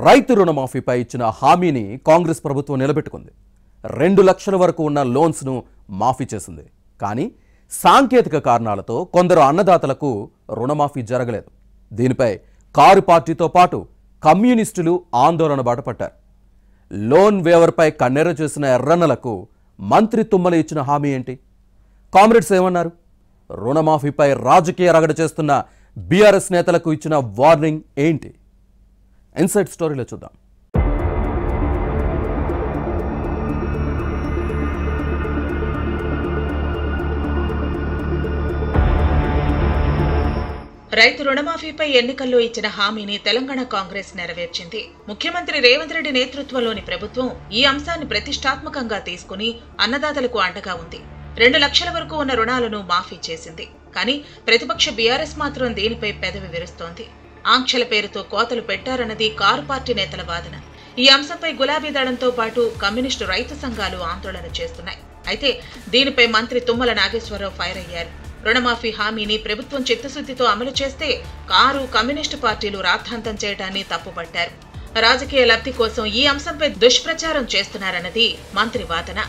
రైతు రుణమాఫీపై ఇచ్చిన హామీని కాంగ్రెస్ ప్రభుత్వం నిలబెట్టుకుంది. 2 లక్షల వరకు ఉన్న లోన్స్ను మాఫీ చేసింది. కానీ సాంకేతిక కారణాలతో కొందరు అన్నదాతలకు రుణమాఫీ జరగలేదు. దీనిపై కారు పార్టీతో పాటు కమ్యూనిస్టులు ఆందోళన బాటపట్టారు. లోన్ వేవర్పై కన్నెర్ర చేసిన ఎర్రన్నలకు మంత్రి తుమ్మల ఇచ్చిన హామీ ఏంటి? కామ్రేడ్స్ ఏమన్నారు? రుణమాఫీపై రాజకీయ రగడ చేస్తున్న బీఆర్ఎస్ నేతలకు ఇచ్చిన వార్నింగ్ ఏంటి? ఇన్సైడ్ స్టోరీలో చూద్దాం. రైతు రుణమాఫీపై ఎన్నికల్లో ఇచ్చిన హామీని తెలంగాణ కాంగ్రెస్ నెరవేర్చింది. ముఖ్యమంత్రి రేవంత్ రెడ్డి నేతృత్వంలోని ప్రభుత్వం ఈ అంశాన్ని ప్రతిష్టాత్మకంగా తీసుకుని అన్నదాతలకు అండగా ఉంది. 2 లక్షల వరకు ఉన్న రుణాలను మాఫీ చేసింది. కానీ ప్రతిపక్ష బీఆర్ఎస్ మాత్రం దీనిపై పెదవి విరుస్తోంది. ఆంక్షల పేరుతో కోతలు పెట్టారన్నది కారు పార్టీ నేతల వాదన. ఈ అంశంపై గులాబీ దళంతో పాటు కమ్యూనిస్టు రైతు సంఘాలు ఆందోళన చేస్తున్నాయి. అయితే దీనిపై మంత్రి తుమ్మల నాగేశ్వరరావు ఫైర్ అయ్యారు. రుణమాఫీ హామీని ప్రభుత్వం చిత్తశుద్ధితో అమలు చేస్తే కారు కమ్యూనిస్టు పార్టీలు రాద్ధాంతం చేయడాన్ని తప్పుపట్టారు. రాజకీయ లబ్ధి కోసం ఈ అంశంపై దుష్ప్రచారం చేస్తున్నారన్నది మంత్రి వాదన.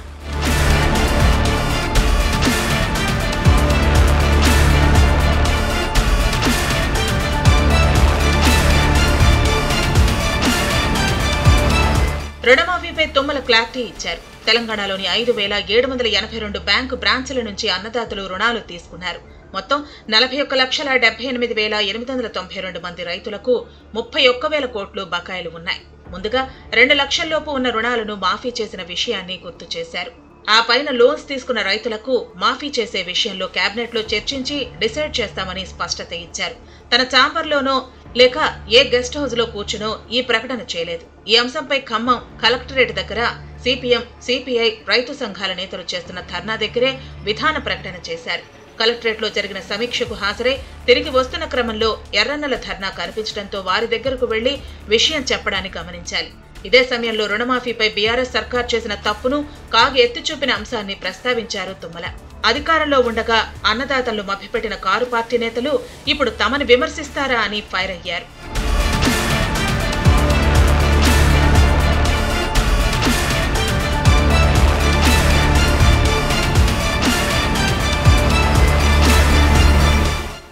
రుణమాఫీపై తుమ్మల క్లారిటీ ఇచ్చారు. తెలంగాణలోని 5,782 బ్యాంకు బ్రాంచ్ల నుంచి అన్నదాతలు రుణాలు తీసుకున్నారు. మొత్తం 41,78,892 మంది రైతులకు 31,000 కోట్లు బకాయిలు ఉన్నాయి. ముందుగా 2 లక్షల్లోపు ఉన్న రుణాలను మాఫీ చేసిన విషయాన్ని గుర్తు చేశారు. ఆ పైన లోన్స్ తీసుకున్న రైతులకు మాఫీ చేసే విషయంలో కేబినెట్ లో చర్చించి డిసైడ్ చేస్తామని స్పష్టత ఇచ్చారు. తన ఛాంబర్లోనో లేక ఏ గెస్ట్ హౌస్ లో కూర్చునో ఈ ప్రకటన చేయలేదు. ఈ అంశంపై ఖమ్మం కలెక్టరేట్ దగ్గర సిపిఎం, సిపిఐ రైతు సంఘాల నేతలు చేస్తున్న ధర్నా దగ్గరే విధాన ప్రకటన చేశారు. కలెక్టరేట్ లో జరిగిన సమీక్షకు హాజరై తిరిగి వస్తున్న క్రమంలో ఎర్రన్నల ధర్నా కనిపించడంతో వారి దగ్గరకు వెళ్లి విషయం చెప్పడాన్ని గమనించాలి. ఇదే సమయంలో రుణమాఫీపై బీఆర్ఎస్ సర్కార్ చేసిన తప్పును కాగి ఎత్తి చూపిన అంశాన్ని ప్రస్తావించారు తుమ్మల. అధికారంలో ఉండగా అన్నదాతలను మభ్యపెట్టిన కారు పార్టీ నేతలు ఇప్పుడు తమను విమర్శిస్తారా అని ఫైర్ అయ్యారు.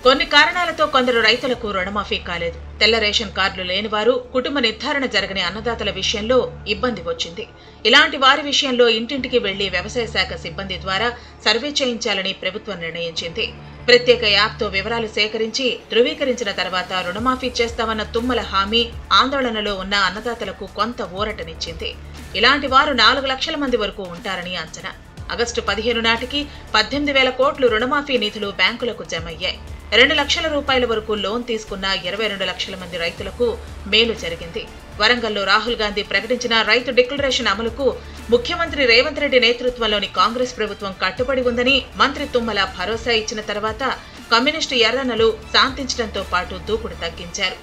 కొన్ని కారణాలతో కొందరు రైతులకు రుణమాఫీ కాలేదు. తెల్ల రేషన్ కార్డులు లేనివారు, కుటుంబ నిర్ధారణ జరగని అన్నదాతల విషయంలో ఇబ్బంది వచ్చింది. ఇలాంటి వారి విషయంలో ఇంటింటికి వెళ్లి వ్యవసాయ శాఖ సిబ్బంది ద్వారా సర్వే చేయించాలని ప్రభుత్వం నిర్ణయించింది. ప్రత్యేక యాప్తో వివరాలు సేకరించి ధృవీకరించిన తర్వాత రుణమాఫీ చేస్తామన్న తుమ్మల హామీ ఆందోళనలో ఉన్న అన్నదాతలకు కొంత ఊరటనిచ్చింది. ఇలాంటి వారు 4 లక్షల మంది వరకు ఉంటారని అంచనా. ఆగస్టు 15 నాటికి 18,000 కోట్లు రుణమాఫీ నిధులు బ్యాంకులకు జమయ్యాయి. 2 లక్షల రూపాయల వరకు లోన్ తీసుకున్న 22 లక్షల మంది రైతులకు మేలు జరిగింది. వరంగల్లో రాహుల్ గాంధీ ప్రకటించిన రైతు డిక్లరేషన్ అమలుకు ముఖ్యమంత్రి రేవంత్ రెడ్డి నేతృత్వంలోని కాంగ్రెస్ ప్రభుత్వం కట్టుబడి ఉందని మంత్రి తుమ్మల భరోసా ఇచ్చిన తర్వాత కమ్యూనిస్టు ఎర్రన్నలు శాంతించడంతో పాటు దూకుడు తగ్గించారు.